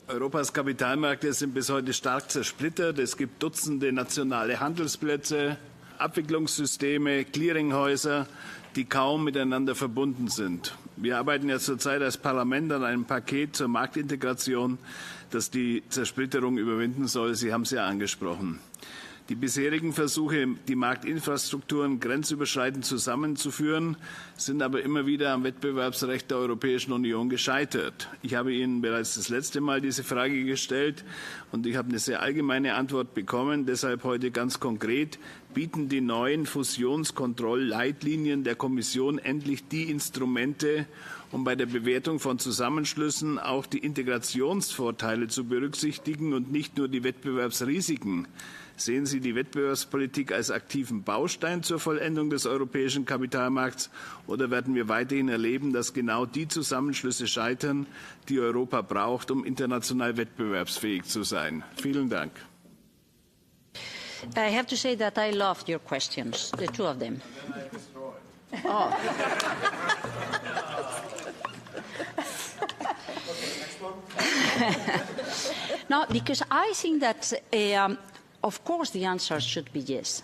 Europas Kapitalmärkte sind bis heute stark zersplittert. Es gibt Dutzende nationale Handelsplätze, Abwicklungssysteme, Clearinghäuser, die kaum miteinander verbunden sind. Wir arbeiten ja zurzeit als Parlament an einem Paket zur Marktintegration, das die Zersplitterung überwinden soll. Sie haben es ja angesprochen. Die bisherigen Versuche, die Marktinfrastrukturen grenzüberschreitend zusammenzuführen, sind aber immer wieder am Wettbewerbsrecht der Europäischen Union gescheitert. Ich habe Ihnen bereits das letzte Mal diese Frage gestellt und ich habe eine sehr allgemeine Antwort bekommen. Deshalb heute ganz konkret: Bieten die neuen Fusionskontrollleitlinien der Kommission endlich die Instrumente, um bei der Bewertung von Zusammenschlüssen auch die Integrationsvorteile zu berücksichtigen und nicht nur die Wettbewerbsrisiken? Sehen Sie die Wettbewerbspolitik als aktiven Baustein zur Vollendung des europäischen Kapitalmarkts, oder werden wir weiterhin erleben, dass genau die Zusammenschlüsse scheitern, die Europa braucht, um international wettbewerbsfähig zu sein? Vielen Dank. I have to say that I loved your questions, the two of them. Oh. No, because I think that, of course, the answer should be yes.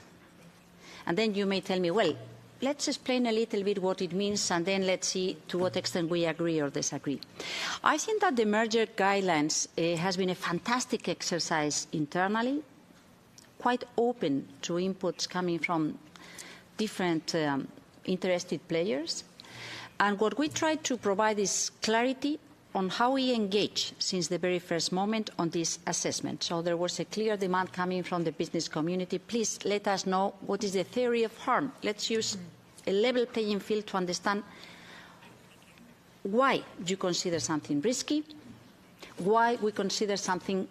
And then you may tell me, well, let's explain a little bit what it means, and then let's see to what extent we agree or disagree. I think that the merger guidelines has been a fantastic exercise internally, quite open to inputs coming from different interested players. And what we try to provide is clarity on how we engage since the very first moment on this assessment. So there was a clear demand coming from the business community. Please let us know what is the theory of harm. Let's use a level playing field to understand why you consider something risky, why we consider something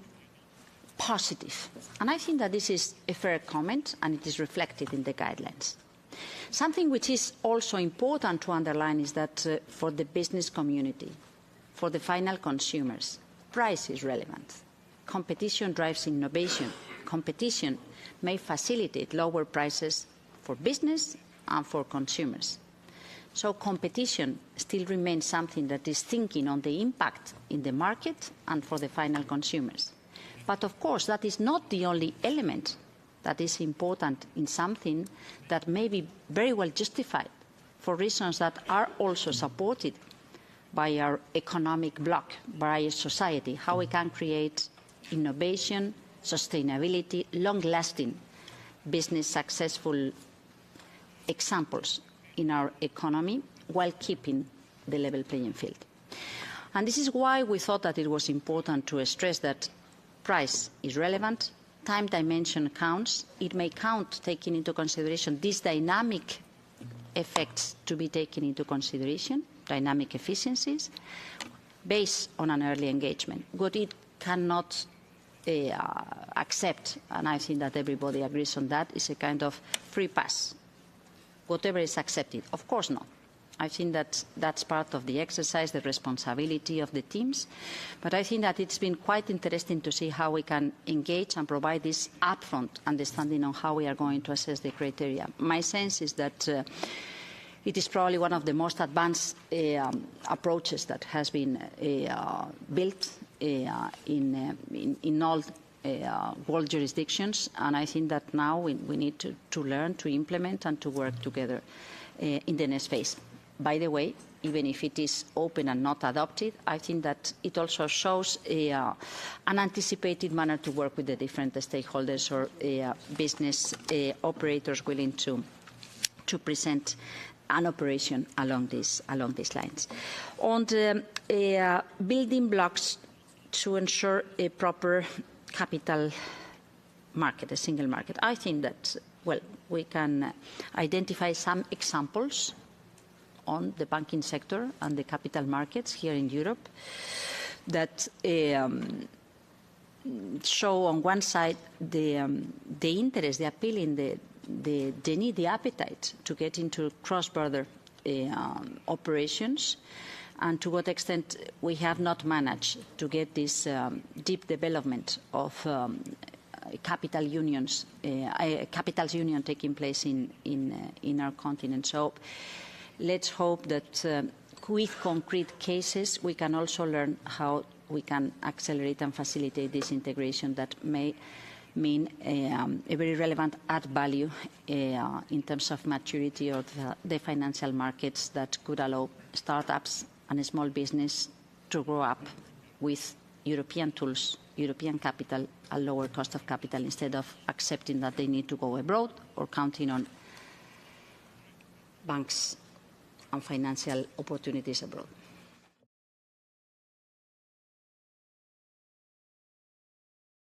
positive. And I think that this is a fair comment, and it is reflected in the guidelines. Something which is also important to underline is that for the business community, for the final consumers, price is relevant. Competition drives innovation. Competition may facilitate lower prices for business and for consumers. So competition still remains something that is thinking on the impact in the market and for the final consumers. But of course, that is not the only element that is important in something that may be very well justified for reasons that are also supported by our economic bloc, by society, how we can create innovation, sustainability, long-lasting business successful examples in our economy while keeping the level playing field. And this is why we thought that it was important to stress that price is relevant, time dimension counts. It may count taking into consideration these dynamic effects to be taken into consideration, dynamic efficiencies, based on an early engagement. What it cannot accept, and I think that everybody agrees on that, is a kind of free pass. Whatever is accepted, of course not. I think that that's part of the exercise, the responsibility of the teams. But I think that it's been quite interesting to see how we can engage and provide this upfront understanding on how we are going to assess the criteria. My sense is that it is probably one of the most advanced approaches that has been built in all world jurisdictions, and I think that now we need to learn, to implement, and to work together in the next phase. By the way, even if it is open and not adopted, I think that it also shows an anticipated manner to work with the different stakeholders or business operators willing to present an operation along these lines. On the building blocks to ensure a proper capital market, a single market, I think that, well, we can identify some examples on the banking sector and the capital markets here in Europe that show on one side the interest, the appealing, the need, the appetite to get into cross-border operations, and to what extent we have not managed to get this deep development of capital unions, capital union taking place in our continent. So let's hope that with concrete cases, we can also learn how we can accelerate and facilitate this integration that may mean a very relevant add value in terms of maturity of the financial markets that could allow startups and small business to grow up with European tools, European capital, a lower cost of capital, instead of accepting that they need to go abroad or counting on banks and financial opportunities abroad.